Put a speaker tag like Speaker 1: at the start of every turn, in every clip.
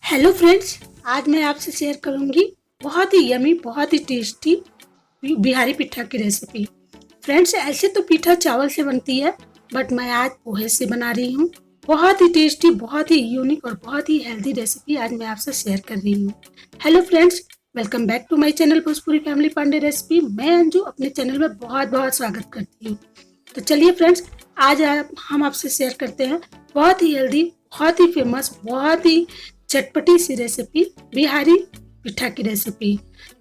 Speaker 1: Hello friends, आज मैं आपसे शेयर करूंगी बहुत ही यमी, बहुत ही टेस्टी बिहारी पिट्ठा की रेसिपी। फ्रेंड्स, ऐसे तो पिट्ठा चावल से बनती है, बट मैं आज पोहे से बना रही हूँ। बहुत ही टेस्टी, बहुत ही यूनिक और बहुत ही हेल्दी रेसिपी आज मैं आपसे शेयर कर रही हूँ। Hello friends, welcome back to my channel Bhojpuri family Pandey recipe. मैं अंजू अपने चैनल में बहुत बहुत स्वागत करती हूँ। तो चलिए फ्रेंड्स, आज हम आपसे शेयर करते हैं बहुत ही हेल्दी, बहुत ही फेमस, बहुत ही चटपटी सी रेसिपी, बिहारी पिट्ठा की रेसिपी,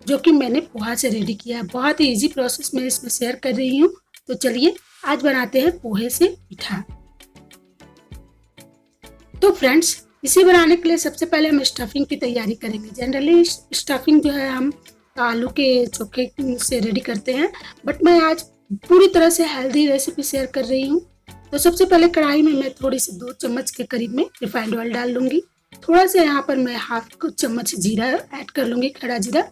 Speaker 1: जो कि मैंने पोहा से रेडी किया है। बहुत ही इजी प्रोसेस में इसमें शेयर कर रही हूँ। तो चलिए आज बनाते हैं पोहे से पिट्ठा। तो फ्रेंड्स, इसे बनाने के लिए सबसे पहले हम स्टफिंग की तैयारी करेंगे। जनरली स्टफिंग जो है हम आलू के चोखे से रेडी करते हैं, बट मैं आज पूरी तरह से हेल्दी रेसिपी शेयर कर रही हूँ। तो सबसे पहले कढ़ाई में मैं थोड़ी सी 2 चम्मच के करीब में रिफाइंड ऑयल डाल लूंगी। थोड़ा सा यहाँ पर मैं हाफ चम्मच जीरा ऐड कर लूंगी, खड़ा जीरा।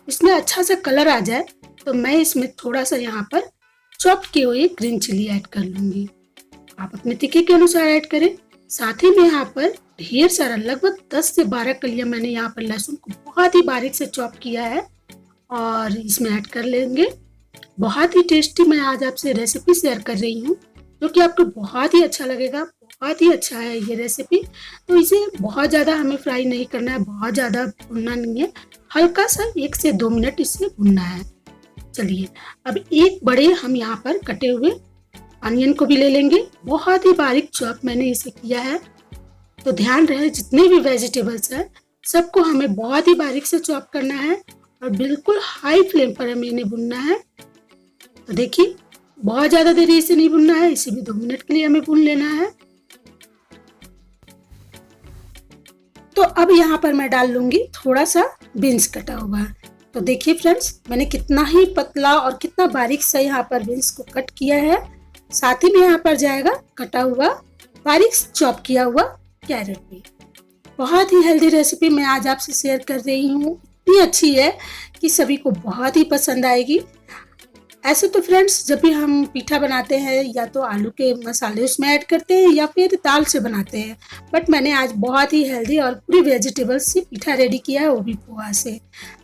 Speaker 1: इसमें अच्छा सा कलर आ जाए तो मैं इसमें थोड़ा सा यहाँ पर चॉप किए हुए ग्रीन चिली ऐड कर लूंगी। आप अपने तीखे के अनुसार ऐड करें। साथ ही में यहाँ पर ढेर सारा लगभग 10 से 12 कलियां मैंने यहाँ पर लहसुन को बहुत ही बारीक से चॉप किया है और इसमें ऐड कर लेंगे। बहुत ही टेस्टी मैं आज आपसे रेसिपी शेयर कर रही हूँ, जो कि आपको बहुत ही अच्छा लगेगा। बहुत ही अच्छा है ये रेसिपी। तो इसे बहुत ज़्यादा हमें फ्राई नहीं करना है, बहुत ज़्यादा भुनना नहीं है, हल्का सा 1 से 2 मिनट इसे भुनना है। चलिए अब एक बड़े हम यहाँ पर कटे हुए अनियन को भी ले लेंगे। बहुत ही बारीक चॉप मैंने इसे किया है। तो ध्यान रहे, जितने भी वेजिटेबल्स हैं सबको हमें बहुत ही बारीक से चॉप करना है और बिल्कुल हाई फ्लेम पर हमें इन्हें भुनना है। तो देखिए, बहुत ज्यादा देरी इसे नहीं भुनना है, इसे भी 2 मिनट के लिए हमें भून लेना है। तो अब यहाँ पर मैं डाल लूंगी थोड़ा सा बीन्स कटा हुआ। तो देखिए फ्रेंड्स, मैंने कितना ही पतला और कितना बारीक सा यहाँ पर बीन्स को कट किया है। साथ ही में यहाँ पर जाएगा कटा हुआ बारीक चॉप किया हुआ कैरेट भी। बहुत ही हेल्दी रेसिपी मैं आज आपसे शेयर कर रही हूँ। इतनी अच्छी है कि सभी को बहुत ही पसंद आएगी। ऐसे तो फ्रेंड्स, जब भी हम पीठा बनाते हैं या तो आलू के मसाले उसमें ऐड करते हैं या फिर दाल से बनाते हैं, बट मैंने आज बहुत ही हेल्दी और पूरी वेजिटेबल्स से पीठा रेडी किया है, वो भी पोहा से।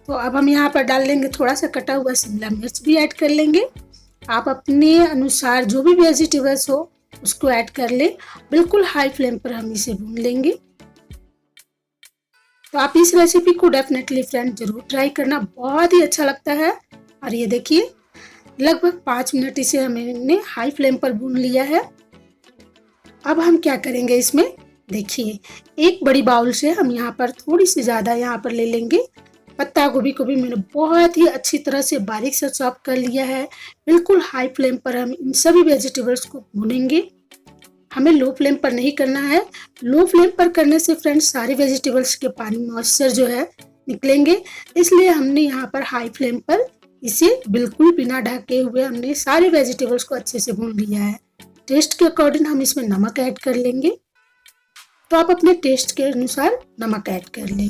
Speaker 1: तो अब हम यहाँ पर डाल लेंगे थोड़ा सा कटा हुआ शिमला मिर्च भी ऐड कर लेंगे। आप अपने अनुसार जो भी वेजिटेबल्स हो उसको ऐड कर ले। बिल्कुल हाई फ्लेम पर हम इसे भून लेंगे। तो आप इस रेसिपी को डेफिनेटली फ्रेंड जरूर ट्राई करना, बहुत ही अच्छा लगता है। और ये देखिए, लगभग 5 मिनट इसे हमने हाई फ्लेम पर भून लिया है। अब हम क्या करेंगे इसमें, देखिए एक बड़ी बाउल से हम यहाँ पर थोड़ी सी ज्यादा यहाँ पर ले लेंगे। पत्ता गोभी को भी मैंने बहुत ही अच्छी तरह से बारीक से चॉप कर लिया है। बिल्कुल हाई फ्लेम पर हम इन सभी वेजिटेबल्स को भूनेंगे। हमें लो फ्लेम पर नहीं करना है। लो फ्लेम पर करने से फ्रेंड्स सारे वेजिटेबल्स के पानी मॉइस्चर जो है निकलेंगे, इसलिए हमने यहाँ पर हाई फ्लेम पर इसे बिल्कुल बिना ढके हुए हमने सारे वेजिटेबल्स को अच्छे से भून लिया है। टेस्ट के अकॉर्डिंग हम इसमें नमक ऐड कर लेंगे। तो आप अपने टेस्ट के अनुसार नमक ऐड कर लें।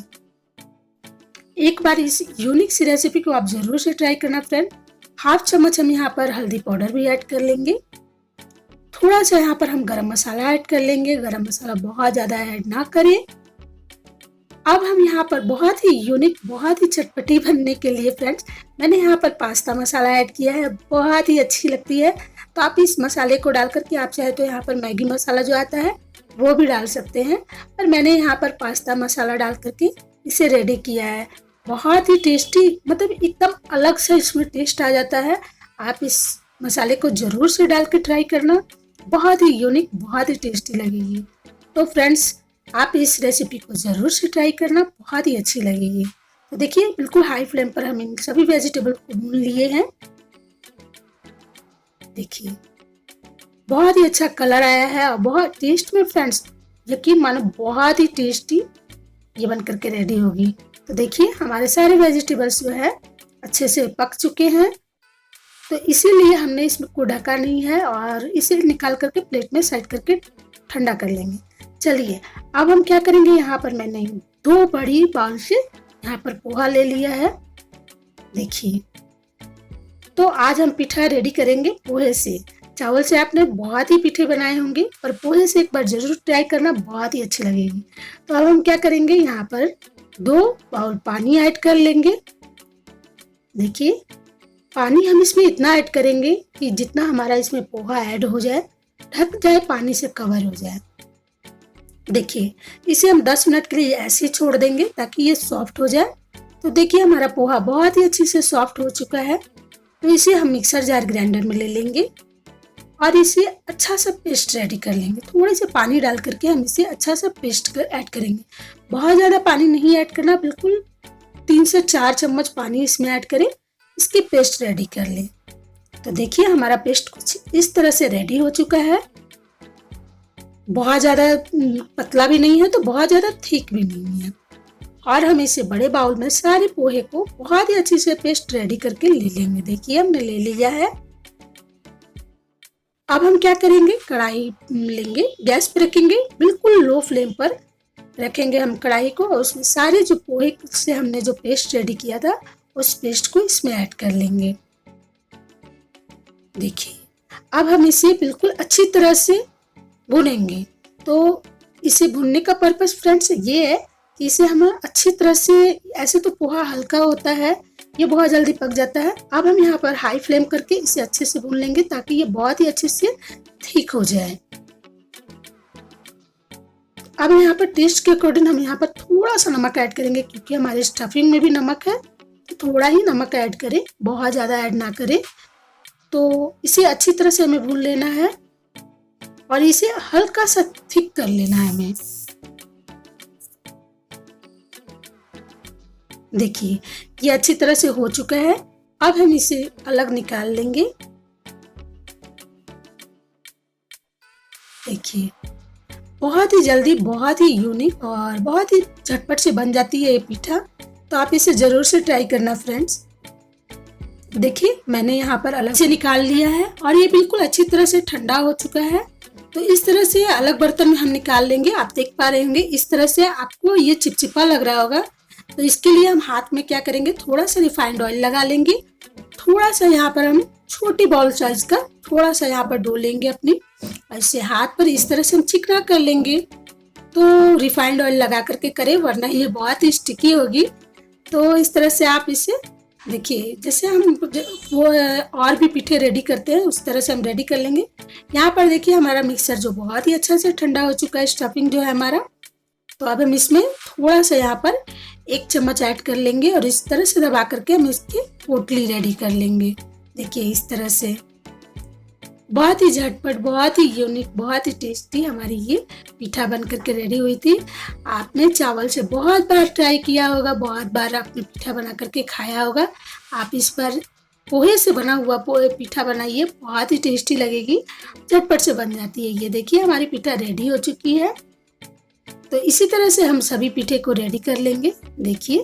Speaker 1: एक बार इस यूनिक सी रेसिपी को आप जरूर से ट्राई करना फ्रेंड। हाफ चम्मच हम यहाँ पर हल्दी पाउडर भी ऐड कर लेंगे। थोड़ा सा यहाँ पर हम गरम मसाला ऐड कर लेंगे। गरम मसाला बहुत ज्यादा ऐड ना करें। अब हम यहाँ पर बहुत ही यूनिक, बहुत ही चटपटी बनने के लिए फ्रेंड्स, मैंने यहाँ पर पास्ता मसाला ऐड किया है। बहुत ही अच्छी लगती है। तो आप इस मसाले को डाल करके आप चाहे तो यहाँ पर मैगी मसाला जो आता है वो भी डाल सकते हैं, पर मैंने यहाँ पर पास्ता मसाला डाल करके इसे रेडी किया है। बहुत ही टेस्टी, मतलब एकदम अलग से इसमें टेस्ट आ जाता है। आप इस मसाले को जरूर से डाल के ट्राई करना, बहुत ही यूनिक, बहुत ही टेस्टी लगेगी। तो फ्रेंड्स, आप इस रेसिपी को जरूर से ट्राई करना, बहुत ही अच्छी लगेगी। तो देखिए, बिल्कुल हाई फ्लेम पर हम इन सभी वेजिटेबल को भून लिए हैं। देखिए, बहुत ही अच्छा कलर आया है और बहुत टेस्ट में फ्रेंड्स, यकीन मानो बहुत ही टेस्टी ये बन करके रेडी होगी। तो देखिए, हमारे सारे वेजिटेबल्स जो है अच्छे से पक चुके हैं। तो इसीलिए हमने इसको ढका नहीं है और इसे निकाल करके प्लेट में साइड करके ठंडा कर लेंगे। चलिए अब हम क्या करेंगे, यहाँ पर मैंने 2 बड़ी बाउल से यहाँ पर पोहा ले लिया है। देखिए, तो आज हम पिठा रेडी करेंगे पोहे से। चावल से आपने बहुत ही पीठे बनाए होंगे, पर पोहे से एक बार जरूर ट्राई करना, बहुत ही अच्छी लगेगी। तो अब हम क्या करेंगे, यहाँ पर 2 बाउल पानी ऐड कर लेंगे। देखिए पानी हम इसमें इतना ऐड करेंगे कि जितना हमारा इसमें पोहा ऐड हो जाए, ढक जाए, पानी से कवर हो जाए। देखिए इसे हम 10 मिनट के लिए ऐसे ही छोड़ देंगे ताकि ये सॉफ्ट हो जाए। तो देखिए हमारा पोहा बहुत ही अच्छे से सॉफ्ट हो चुका है। तो इसे हम मिक्सर जार ग्राइंडर में ले लेंगे और इसे अच्छा सा पेस्ट रेडी कर लेंगे। थोड़े से पानी डाल करके हम इसे अच्छा सा पेस्ट ऐड करेंगे। बहुत ज़्यादा पानी नहीं ऐड करना, बिल्कुल 3 से 4 चम्मच पानी इसमें ऐड करें, इसकी पेस्ट रेडी कर लें। तो देखिए हमारा पेस्ट कुछ इस तरह से रेडी हो चुका है। बहुत ज़्यादा पतला भी नहीं है तो बहुत ज़्यादा थिक भी नहीं है। और हम इसे बड़े बाउल में सारे पोहे को बहुत ही अच्छे से पेस्ट रेडी करके ले लेंगे। देखिए हमने ले लिया है। अब हम क्या करेंगे, कढ़ाई लेंगे, गैस पे रखेंगे, बिल्कुल लो फ्लेम पर रखेंगे हम कढ़ाई को, और उसमें सारे जो पोहे से हमने जो पेस्ट रेडी किया था उस पेस्ट को इसमें ऐड कर लेंगे। देखिए अब हम इसे बिल्कुल अच्छी तरह से भुनेंगे। तो इसे भुनने का पर्पस फ्रेंड्स ये है कि इसे हमें अच्छी तरह से, ऐसे तो पोहा हल्का होता है, ये बहुत जल्दी पक जाता है। अब हम यहाँ पर हाई फ्लेम करके इसे अच्छे से भून लेंगे ताकि ये बहुत ही अच्छे से ठीक हो जाए। अब यहाँ पर टेस्ट के अकॉर्डिंग हम यहाँ पर थोड़ा सा नमक ऐड करेंगे, क्योंकि हमारे स्टफिंग में भी नमक है, तो थोड़ा ही नमक ऐड करें, बहुत ज़्यादा ऐड ना करें। तो इसे अच्छी तरह से हमें भून लेना है और इसे हल्का सा थिक कर लेना है हमें। देखिए ये अच्छी तरह से हो चुका है। अब हम इसे अलग निकाल लेंगे। देखिए बहुत ही जल्दी, बहुत ही यूनिक और बहुत ही झटपट से बन जाती है ये पीठा। तो आप इसे जरूर से ट्राई करना फ्रेंड्स। देखिए मैंने यहाँ पर अलग से निकाल लिया है और ये बिल्कुल अच्छी तरह से ठंडा हो चुका है। तो इस तरह से अलग बर्तन में हम निकाल लेंगे। आप देख पा रहे होंगे इस तरह से आपको ये चिपचिपा लग रहा होगा। तो इसके लिए हम हाथ में क्या करेंगे, थोड़ा सा रिफाइंड ऑयल लगा लेंगे। थोड़ा सा यहाँ पर हम छोटी बॉल साइज का थोड़ा सा यहाँ पर डो लेंगे अपनी, ऐसे हाथ पर इस तरह से हम चिकना कर लेंगे। तो रिफाइंड ऑयल लगा करके करें, वरना ये बहुत ही स्टिकी होगी। तो इस तरह से आप इसे, देखिए जैसे हम वो और भी पीठे रेडी करते हैं उस तरह से हम रेडी कर लेंगे। यहाँ पर देखिए हमारा मिक्सर जो बहुत ही अच्छा से ठंडा हो चुका है, स्टफिंग जो है हमारा। तो अब हम इसमें थोड़ा सा यहाँ पर 1 चम्मच ऐड कर लेंगे और इस तरह से दबा करके हम इसकी पोटली रेडी कर लेंगे। देखिए इस तरह से बहुत ही झटपट, बहुत ही यूनिक, बहुत ही टेस्टी हमारी ये पीठा बन करके रेडी हुई थी। आपने चावल से बहुत बार ट्राई किया होगा, बहुत बार आपने पीठा बना करके खाया होगा। आप इस बार पोहे से बना हुआ पोहे पीठा बनाइए, बहुत ही टेस्टी लगेगी, झटपट से बन जाती है। ये देखिए हमारी पीठा रेडी हो चुकी है। तो इसी तरह से हम सभी पीठे को रेडी कर लेंगे। देखिए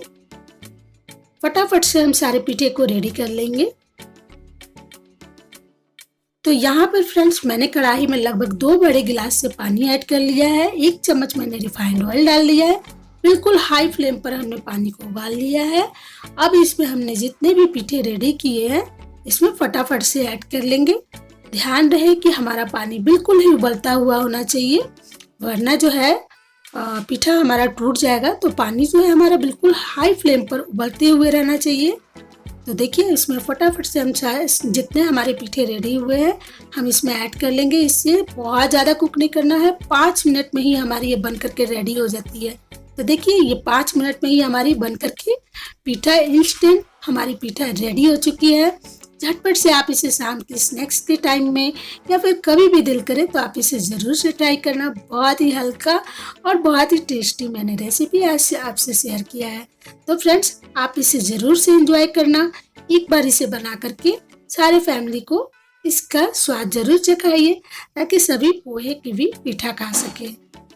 Speaker 1: फटाफट से हम सारे पीठे को रेडी कर लेंगे। तो यहाँ पर फ्रेंड्स मैंने कढ़ाई में लगभग 2 बड़े गिलास से पानी ऐड कर लिया है। 1 चम्मच मैंने रिफाइंड ऑयल डाल लिया है। बिल्कुल हाई फ्लेम पर हमने पानी को उबाल लिया है। अब इसमें हमने जितने भी पीठे रेडी किए हैं इसमें फटाफट से ऐड कर लेंगे। ध्यान रहे कि हमारा पानी बिल्कुल ही उबलता हुआ होना चाहिए, वरना जो है पीठा हमारा टूट जाएगा। तो पानी जो है हमारा बिल्कुल हाई फ्लेम पर उबलते हुए रहना चाहिए। तो देखिए इसमें फटाफट से हम जितने हमारे पीठे रेडी हुए हैं हम इसमें ऐड कर लेंगे। इससे बहुत ज़्यादा कुक नहीं करना है, 5 मिनट में ही हमारी ये बन करके रेडी हो जाती है। तो देखिए ये 5 मिनट में ही हमारी बन करके पीठा, इंस्टेंट हमारी पीठा रेडी हो चुकी है। झटपट से आप इसे शाम के स्नैक्स के टाइम में या फिर कभी भी दिल करे तो आप इसे ज़रूर से ट्राई करना। बहुत ही हल्का और बहुत ही टेस्टी मैंने रेसिपी आज से आपसे शेयर किया है। तो फ्रेंड्स आप इसे ज़रूर से एंजॉय करना। एक बार इसे बना करके सारे फैमिली को इसका स्वाद जरूर चखाइए ताकि सभी पोहे की भी पीठा खा सके।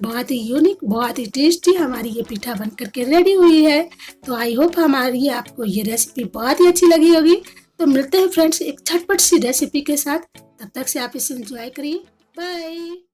Speaker 1: बहुत ही यूनिक, बहुत ही टेस्टी हमारी ये पीठा बन करके रेडी हुई है। तो आई होप हमारी आपको ये रेसिपी बहुत ही अच्छी लगी होगी। तो मिलते हैं फ्रेंड्स एक झटपट सी रेसिपी के साथ। तब तक से आप इसे एंजॉय करिए। बाय।